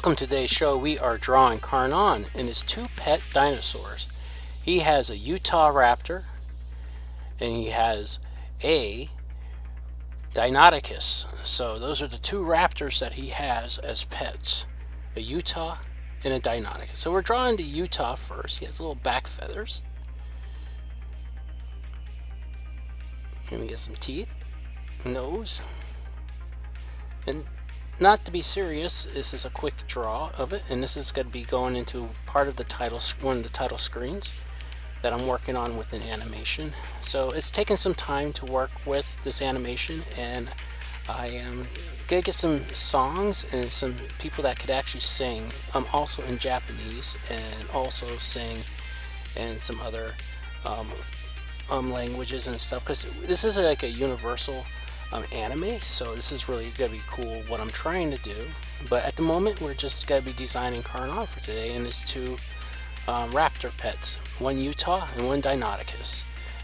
Welcome to today's show. We are drawing Carnon and his two pet dinosaurs. He has a utahraptor and he has a deinonychus. So those are the two raptors that he has as pets, a Utah and a deinonychus. So we're drawing the Utah first. He has little back feathers. And we get some teeth, nose, and not to be serious, this is a quick draw of it, and this is going to be going into part of the title, one of the title screens that I'm working on with an animation. So it's taken some time to work with this animation, and I am going to get some songs and some people that could actually sing. I'm also in Japanese and also sing in some other languages and stuff, because this is like a universal anime, so this is really gonna be cool what I'm trying to do. But at the moment we're just gonna be designing Carnon for today, and his two raptor pets, one Utah and one deinonychus.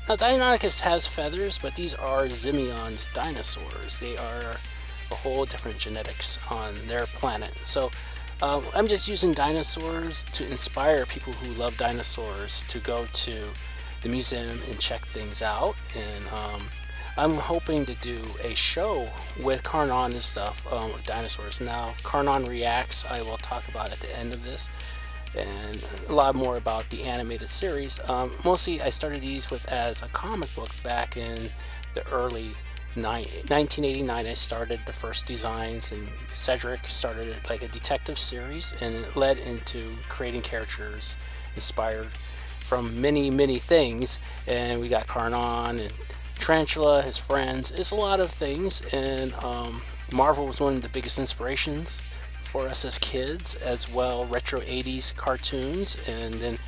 Now deinonychus has feathers, but these are Zimion's dinosaurs. They are a whole different genetics on their planet. So I'm just using dinosaurs to inspire people who love dinosaurs to go to the museum and check things out. And I'm hoping to do a show with Carnon and stuff with dinosaurs. Now, Carnon Reacts, I will talk about at the end of this, and a lot more about the animated series. Mostly, I started these as a comic book back in the early 1989. I started the first designs, and Cedric started it like a detective series, and it led into creating characters inspired from many things. And we got Carnon and Tarantula, his friends. It's a lot of things, and Marvel was one of the biggest inspirations for us as kids, as well retro 80s cartoons, and then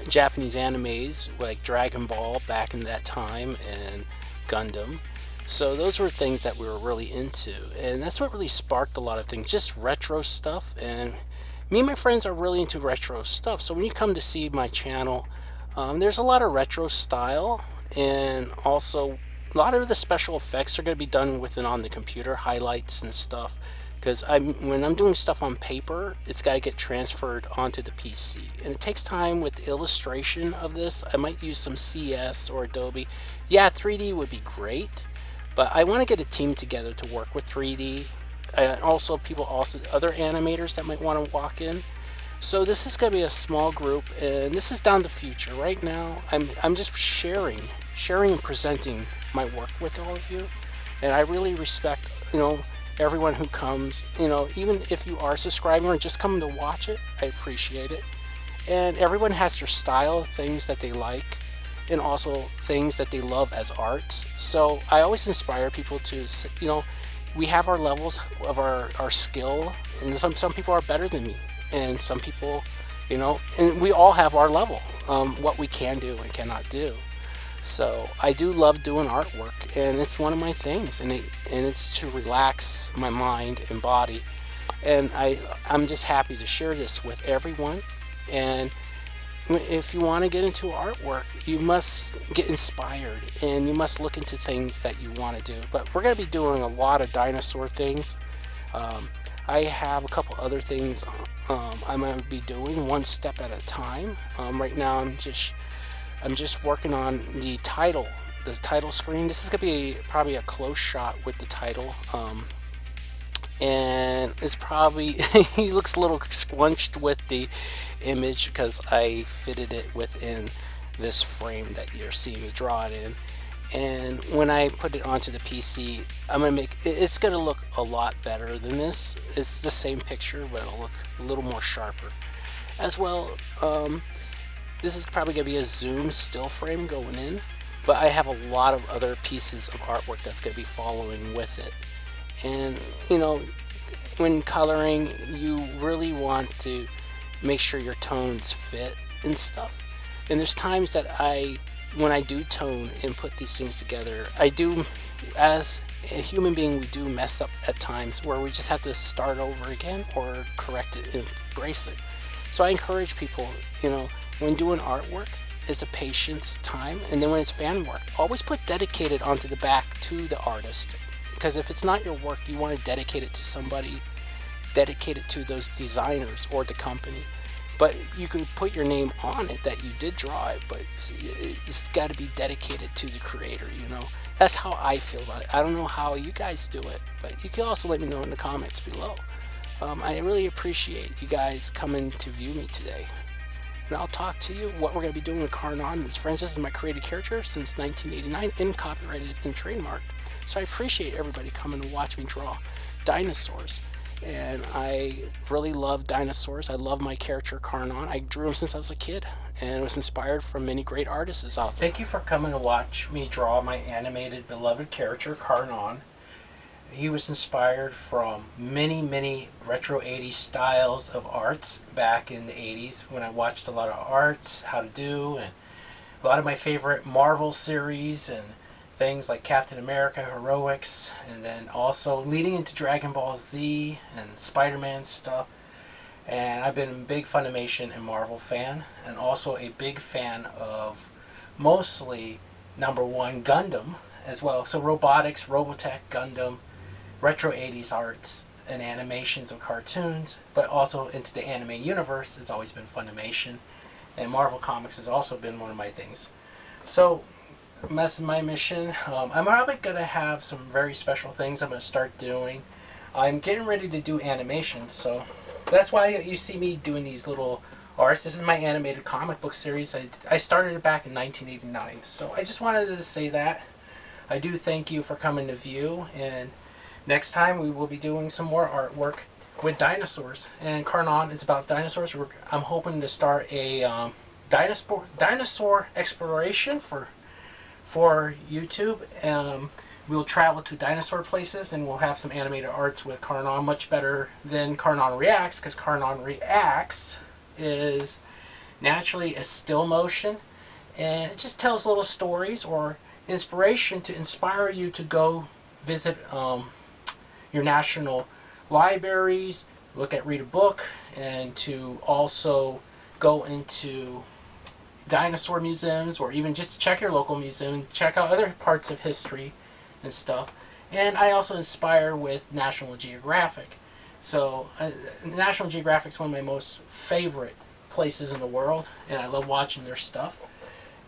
Japanese animes like Dragon Ball back in that time, and Gundam. So those were things that we were really into, and that's what really sparked a lot of things, just retro stuff. And me and my friends are really into retro stuff, so when you come to see my channel, there's a lot of retro style, and also a lot of the special effects are going to be done with and on the computer, highlights and stuff, because when I'm doing stuff on paper, it's got to get transferred onto the PC, and it takes time with the illustration of this. I might use some CS or Adobe. Yeah, 3D would be great, but I want to get a team together to work with 3D. Also other animators that might want to walk in. So this is going to be a small group, and this is down the future. Right now, I'm just sharing and presenting my work with all of you, and I really respect, everyone who comes. Even if you are subscribing or just coming to watch it, I appreciate it. And everyone has their style of things that they like, and also things that they love as arts. So I always inspire people to, we have our levels of our skill, and some people are better than me, and some people, and we all have our level, what we can do and cannot do. So I do love doing artwork, and it's one of my things, and it's to relax my mind and body, and I'm just happy to share this with everyone. And if you want to get into artwork, you must get inspired, and you must look into things that you want to do. But we're going to be doing a lot of dinosaur things. I have a couple other things I'm going to be doing one step at a time. Right now I'm just working on the title screen. This is going to be probably a close shot with the title, and it's probably he looks a little squunched with the image because I fitted it within this frame that you're seeing me draw it in. And when I put it onto the PC, it's going to look a lot better than this. It's the same picture, but it'll look a little more sharper as well. This is probably going to be a zoom still frame going in, but I have a lot of other pieces of artwork that's going to be following with it. And when coloring, you really want to make sure your tones fit and stuff. And there's times that when I do tone and put these things together, as a human being, we do mess up at times where we just have to start over again or correct it and embrace it. So I encourage people, when doing artwork, it's a patience time, and then when it's fan work, always put dedicated onto the back to the artist, because if it's not your work, you want to dedicate it to somebody dedicated to those designers or the company. But you could put your name on it that you did draw it, but it's got to be dedicated to the creator, you know. That's how I feel about it. I don't know how you guys do it, but you can also let me know in the comments below. I really appreciate you guys coming to view me today. And I'll talk to you what we're going to be doing with Carnon and his friends. This is my created character since 1989 and copyrighted and trademarked. So I appreciate everybody coming to watch me draw dinosaurs. And I really love dinosaurs. I love my character Carnon. I drew him since I was a kid and was inspired from many great artists out there. Thank you for coming to watch me draw my animated beloved character Carnon. He was inspired from many retro 80s styles of arts back in the 80s when I watched a lot of arts, how to do, and a lot of my favorite Marvel series and things like Captain America Heroics, and then also leading into Dragon Ball Z and Spider-Man stuff. And I've been a big Funimation and Marvel fan, and also a big fan of mostly #1 Gundam as well. So robotics, Robotech, Gundam, retro 80s arts and animations of cartoons, but also into the anime universe has always been Funimation, and Marvel Comics has also been one of my things. So that's my mission. I'm probably going to have some very special things I'm going to start doing. I'm getting ready to do animation, so that's why you see me doing these little arts. This is my animated comic book series. I started it back in 1989, so I just wanted to say that. I do thank you for coming to view, and next time we will be doing some more artwork with dinosaurs. And Carnon is about dinosaurs. I'm hoping to start a dinosaur exploration for YouTube. We'll travel to dinosaur places and we'll have some animated arts with Carnon, much better than Carnon Reacts, because Carnon Reacts is naturally a still motion and it just tells little stories or inspiration to inspire you to go visit your national libraries, read a book, and to also go into dinosaur museums, or even just check your local museum, check out other parts of history and stuff. And I also inspire with National Geographic. So National Geographic is one of my most favorite places in the world, and I love watching their stuff.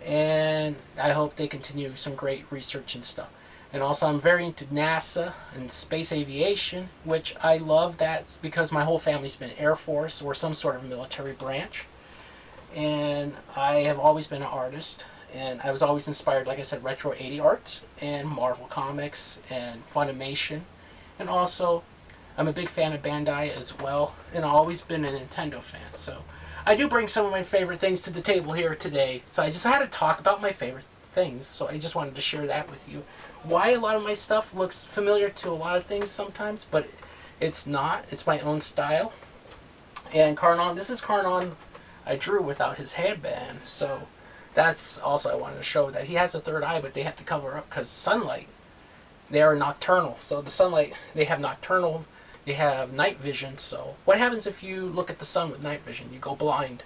And I hope they continue some great research and stuff. And also I'm very into NASA and space aviation, which I love that because my whole family's been Air Force or some sort of military branch. And I have always been an artist, and I was always inspired, like I said, retro 80 arts and Marvel Comics and Funimation. And also I'm a big fan of Bandai as well, and I've always been a Nintendo fan. So I do bring some of my favorite things to the table here today. So I just had to talk about my favorite things, so I just wanted to share that with you. Why a lot of my stuff looks familiar to a lot of things sometimes, but it's not. It's my own style. And Carnon, this is Carnon I drew without his headband, so that's also I wanted to show that he has a third eye, but they have to cover up because sunlight, they are nocturnal. So the sunlight, they have nocturnal, they have night vision. So what happens if you look at the sun with night vision? You go blind.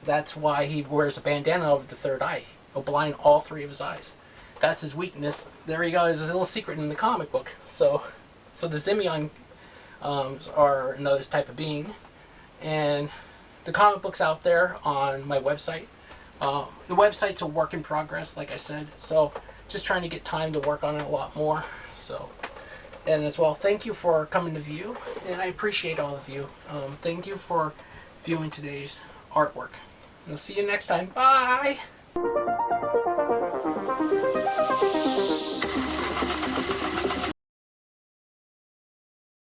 That's why he wears a bandana over the third eye. He'll blind all three of his eyes. That's his weakness. There you go. There's a little secret in the comic book. So the Zimion are another type of being, and the comic book's out there on my website. The website's a work in progress, like I said. So just trying to get time to work on it a lot more. So, and as well, thank you for coming to view, and I appreciate all of you. Thank you for viewing today's artwork. And I'll see you next time. Bye.